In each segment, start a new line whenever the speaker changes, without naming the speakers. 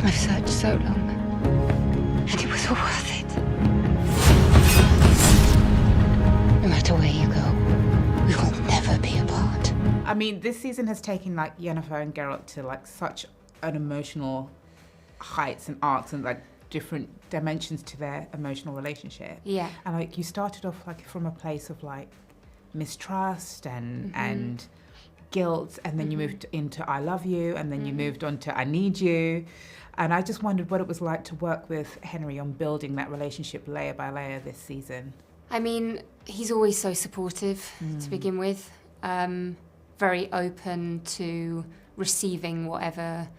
I've searched so long, and it was all worth it. No matter where you go, we will never be apart.
I mean, this season has taken like Yennefer and Geralt to like such an emotional heights and arcs and like different dimensions to their emotional relationship.
Yeah.
And like you started off like from a place of like mistrust and guilt, and then you moved into I love you, and then you moved on to I need you. And I just wondered what it was like to work with Henry on building that relationship layer by layer this season.
I mean, he's always so supportive to begin with. Very open to receiving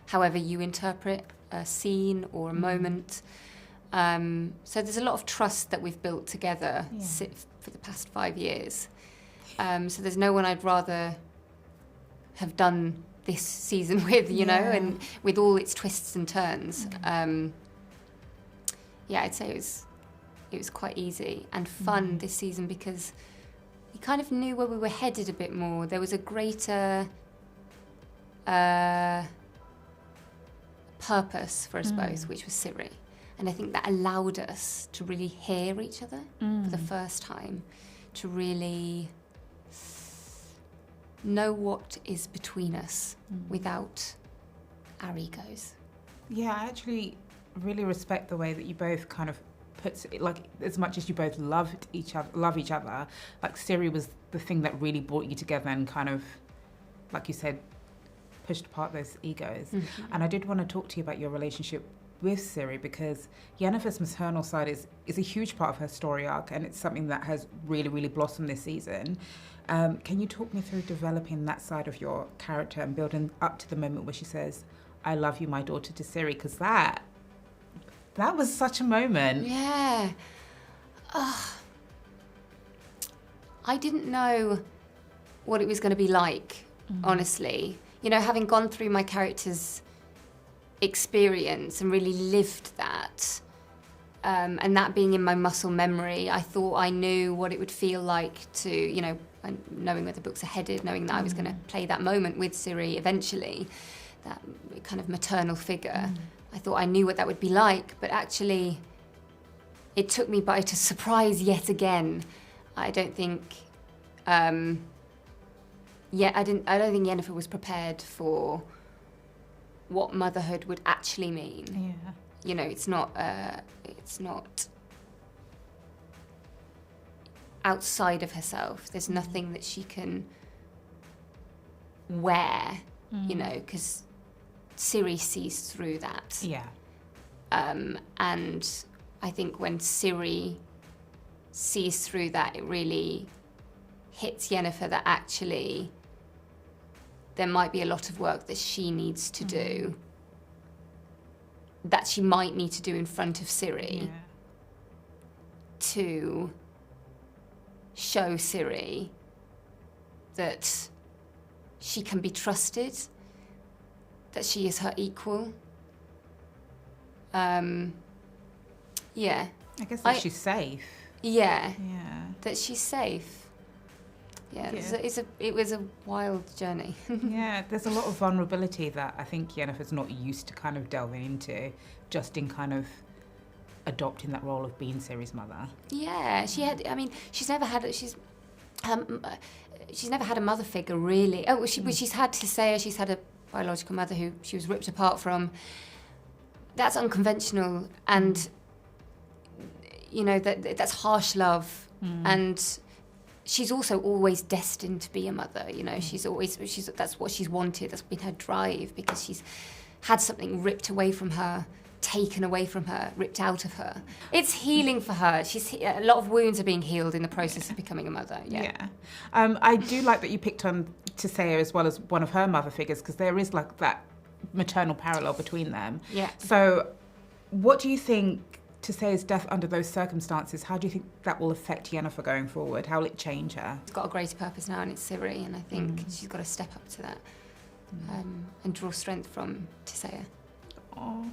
however you interpret a scene or a moment. So there's a lot of trust that we've built together for the past 5 years. So there's no one I'd rather have done this season with, you know, and with all its twists and turns. I'd say it was quite easy and fun this season because we kind of knew where we were headed a bit more. There was a greater purpose for us both, which was Ciri. And I think that allowed us to really hear each other for the first time, to really know what is between us without our egos.
Yeah, I actually really respect the way that you both kind of puts it, like as much as you both love each other, like Ciri was the thing that really brought you together and kind of, like you said, pushed apart those egos. And I did want to talk to you about your relationship with Ciri, because Yennefer's maternal side is a huge part of her story arc, and it's something that has really, really blossomed this season. Can you talk me through developing that side of your character and building up to the moment where she says, I love you, my daughter, to Ciri? Because that was such a moment.
Yeah. I didn't know what it was going to be like, honestly. You know, having gone through my character's experience and really lived that, and that being in my muscle memory, I thought I knew what it would feel like to, you know, knowing where the books are headed, knowing that I was going to play that moment with Ciri eventually, that kind of maternal figure. I thought I knew what that would be like, but actually it took me by a surprise yet again. I don't think, I don't think Yennefer was prepared for what motherhood would actually mean.
Yeah.
You know, it's not outside of herself. There's nothing that she can wear, you know, because Ciri sees through that.
Yeah.
And I think when Ciri sees through that, it really hits Yennefer that actually there might be a lot of work that she needs to do, that she might need to do in front of Ciri to show Ciri that she can be trusted, that she is her equal.
I guess that she's safe.
Yeah.
Yeah.
That she's safe. Yeah. It was a wild journey.
Yeah, there's a lot of vulnerability that I think Yennefer's not used to kind of delving into, just in kind of adopting that role of being Ciri's mother.
Yeah, she had. I mean, she's never had a mother figure really. Oh, she's had Tissaia. She's had a biological mother who she was ripped apart from. That's unconventional, and you know that's harsh love, and she's also always destined to be a mother. You know, that's what she's wanted. That's been her drive, because she's had something ripped away from her, taken away from her, ripped out of her. It's healing for her. A lot of wounds are being healed in the process of becoming a mother. Yeah.
I do like that you picked on Tissaia as well as one of her mother figures, because there is like that maternal parallel between them.
Yeah.
So what do you think Tissaia's death under those circumstances, how do you think that will affect Yennefer going forward? How will it change her?
She's got a greater purpose now, and it's Ciri, and I think she's got to step up to that and draw strength from Tissaia.
Oh.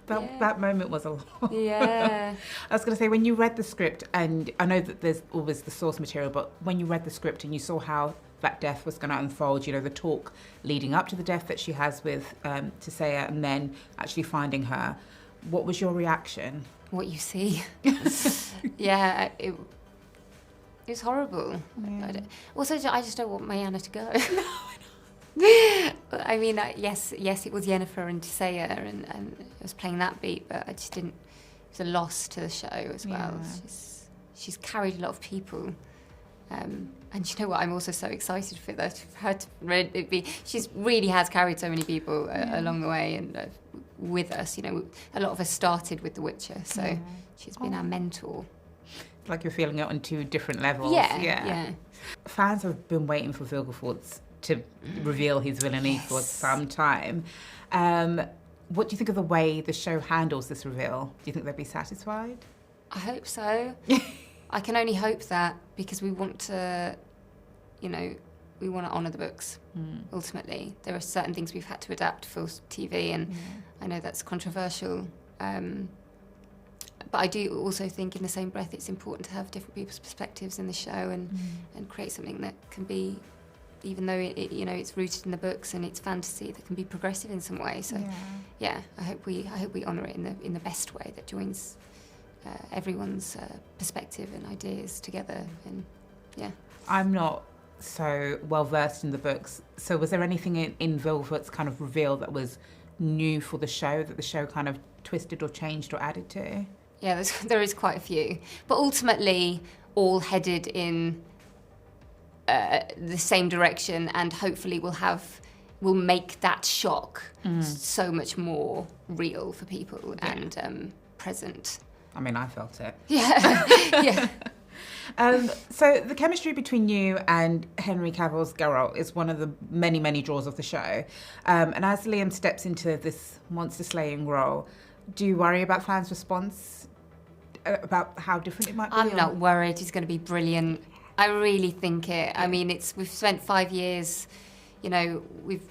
That moment was a lot.
Yeah.
I was going to say, when you read the script, and I know that there's always the source material, but when you read the script and you saw how that death was going to unfold, you know, the talk leading up to the death that she has with Tisea, and then actually finding her, what was your reaction?
What you see. Yeah, it was horrible.
Yeah.
Also, I just don't want Mayanna to go. I mean, yes, it was Yennefer and Tisea, and I was playing that beat, but I just didn't. It was a loss to the show as well.
Yeah.
She's carried a lot of people, and you know what? I'm also so excited for that. For her to really be. She's really has carried so many people along the way, and with us. You know, a lot of us started with The Witcher, so she's been our mentor.
Like you're feeling it on two different levels.
Yeah.
Fans have been waiting for Vilgefortz to reveal his villainy for some time. What do you think of the way the show handles this reveal? Do you think they'll be satisfied?
I hope so. I can only hope that, because we want to, you know, we want to honour the books, ultimately. There are certain things we've had to adapt for TV, and I know that's controversial. But I do also think, in the same breath, it's important to have different people's perspectives in the show, and create something that can be, even though it you know, it's rooted in the books and it's fantasy, that can be progressive in some way. So I hope we honour it in the best way that joins everyone's perspective and ideas together. And
I'm not so well versed in the books, so was there anything in Vilgefort's kind of reveal that was new for the show, that the show kind of twisted or changed or added to?
Yeah, there is quite a few, but ultimately all headed in the same direction, and hopefully will make that shock so much more real for people and present.
I mean, I felt it.
Yeah.
So the chemistry between you and Henry Cavill's Geralt is one of the many, many draws of the show. And as Liam steps into this monster-slaying role, do you worry about fans' response, about how different it might be?
I'm not worried. He's going to be brilliant. I really think it. I mean, we've spent 5 years, you know, we've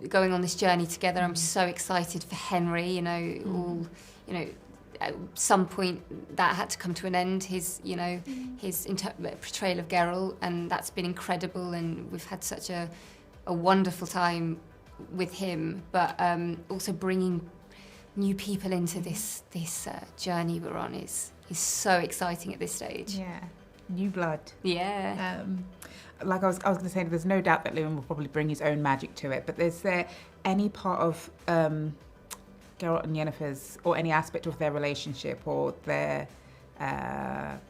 going on this journey together. I'm so excited for Henry. You know, at some point that had to come to an end. His portrayal of Geralt, and that's been incredible. And we've had such a wonderful time with him. But also bringing new people into this journey we're on is so exciting at this stage.
Yeah. New blood.
Yeah.
Like I was going to say, there's no doubt that Liam will probably bring his own magic to it, but is there any part of Geralt and Yennefer's, or any aspect of their relationship or their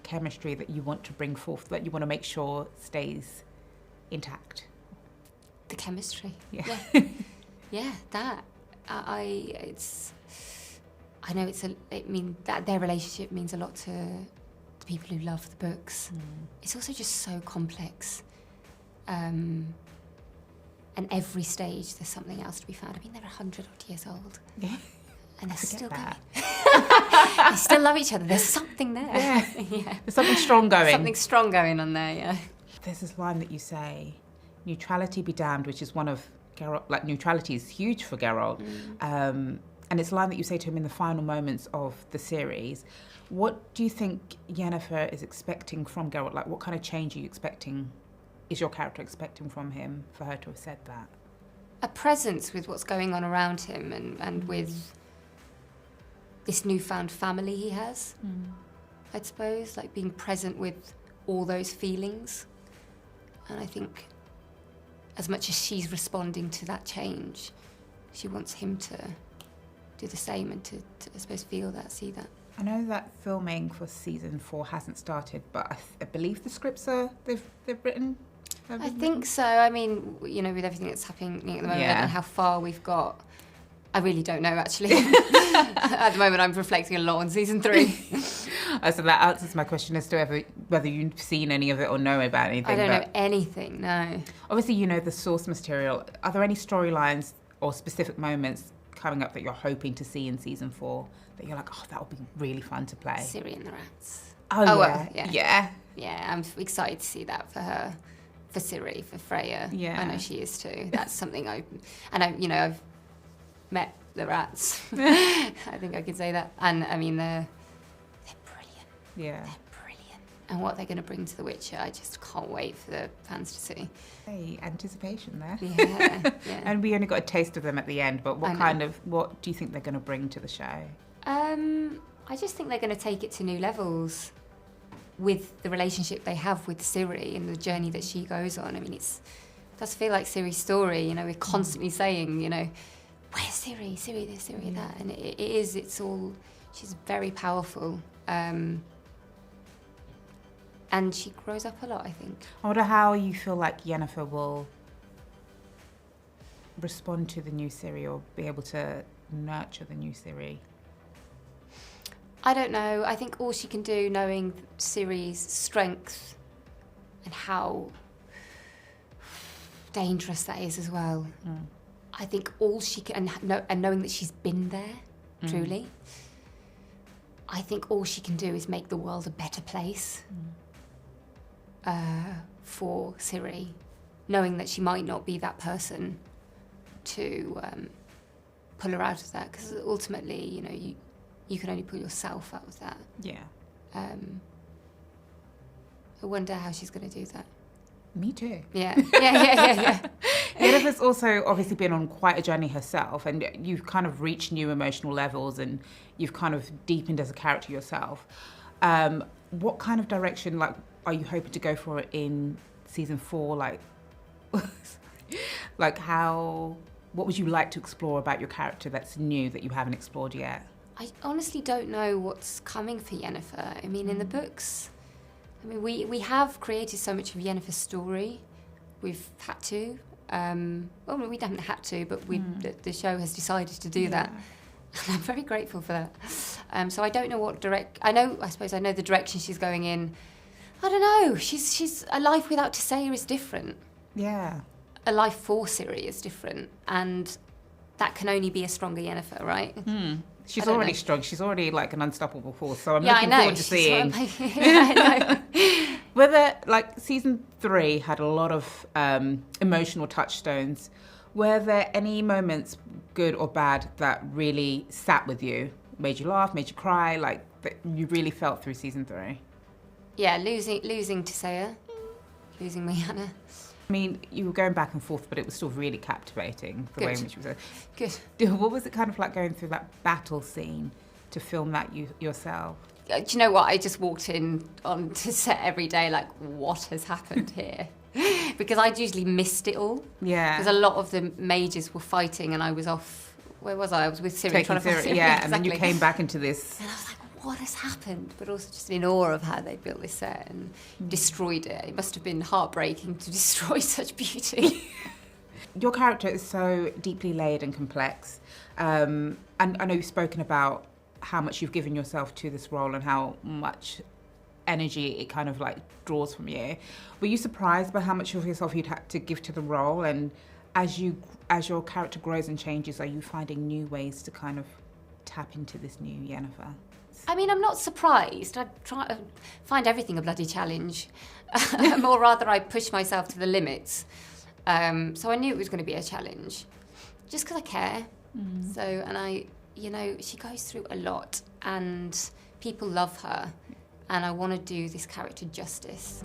chemistry that you want to bring forth, that you want to make sure stays intact?
The chemistry.
Yeah.
Yeah, that. I know that their relationship means a lot to the people who love the books. It's also just so complex. And every stage there's something else to be found. I mean, they're 100 odd years old.
Yeah.
And they're still
that.
going. They still love each other. There's something there.
Yeah. There's something strong going.
Something strong going on there, yeah.
There's this line that you say, neutrality be damned, which is one of Geralt, like neutrality is huge for Geralt. And it's a line that you say to him in the final moments of the series. What do you think Yennefer is expecting from Geralt? Like, what kind of change are you expecting, is your character expecting from him for her to have said that?
A presence with what's going on around him, and with this newfound family he has, I suppose, like being present with all those feelings. And I think as much as she's responding to that change, she wants him to do the same, and to I suppose, feel that, see that.
I know that filming for season 4 hasn't started, but I believe the scripts they've written.
I think so. I mean, you know, with everything that's happening at the moment and how far we've got, I really don't know, actually. At the moment, I'm reflecting a lot on season 3.
So that answers my question as to whether you've seen any of it or know about anything.
I don't know anything, no.
Obviously, you know the source material. Are there any storylines or specific moments coming up that you're hoping to see in season 4 that you're like, oh, that would be really fun to play?
Ciri and the Rats.
Yeah.
Yeah, I'm excited to see that for her, for Ciri, for Freya.
Yeah.
I know she is too. That's something I've met the rats. I think I can say that. And I mean, they're brilliant.
Yeah.
They're brilliant. And what they're going to bring to The Witcher, I just can't wait for the fans to see.
Hey, anticipation there.
Yeah.
And we only got a taste of them at the end, but what do you think they're going to bring to the show?
I just think they're going to take it to new levels with the relationship they have with Ciri and the journey that she goes on. I mean, it does feel like Ciri's story, you know, we're constantly saying, you know, where's Ciri? Ciri this, Ciri that. And it's all, she's very powerful. And she grows up a lot, I think.
I wonder how you feel like Yennefer will respond to the new Ciri or be able to nurture the new Ciri.
I don't know. I think all she can do, knowing Ciri's strength and how dangerous that is as well. I think all she can, and knowing that she's been there, truly, I think all she can do is make the world a better place for Ciri, knowing that she might not be that person to pull her out of that, because ultimately, you know, you can only pull yourself out of that.
Yeah.
I wonder how she's going to do that.
Me too.
Yeah.
Yennefer's also obviously been on quite a journey herself, and you've kind of reached new emotional levels and you've kind of deepened as a character yourself. What kind of direction, like, are you hoping to go for it in season 4? Like, what would you like to explore about your character that's new that you haven't explored yet?
I honestly don't know what's coming for Yennefer. I mean, in the books, I mean, we have created so much of Yennefer's story. We've had to. Well, we haven't had to, but the show has decided to do that. And I'm very grateful for that. So I don't know what I suppose I know the direction she's going in. I don't know. She's a life without Tissaia is different.
Yeah.
A life for Ciri is different, and that can only be a stronger Yennefer, right?
She's already strong. She's already like an unstoppable force. So I'm
Yeah,
looking
I know.
forward to seeing.
I know.
Whether, like, season 3 had a lot of emotional touchstones. Were there any moments, good or bad, that really sat with you, made you laugh, made you cry, like that you really felt through season 3?
Yeah, losing Tissaia, losing Lyanna.
I mean, you were going back and forth, but it was still really captivating, the way in which it was.
Good.
What was it kind of like going through that battle scene to film that yourself?
Do you know what? I just walked in onto set every day like, what has happened here? Because I'd usually missed it all.
Yeah.
Because a lot of the mages were fighting and I was off, where was I? I was with Ciri trying to fight Ciri.
Yeah,
exactly.
And then you came back into this.
And I was like, what has happened? But also just in awe of how they built this set and destroyed it. It must have been heartbreaking to destroy such beauty.
Your character is so deeply layered and complex. And I know you've spoken about how much you've given yourself to this role and how much energy it kind of like draws from you. Were you surprised by how much of yourself you'd had to give to the role? And as your character grows and changes, are you finding new ways to kind of tap into this new Yennefer?
I mean, I'm not surprised. I try to find everything a bloody challenge. Or rather, I push myself to the limits. So I knew it was going to be a challenge, just because I care. So, and you know, she goes through a lot and people love her. And I want to do this character justice.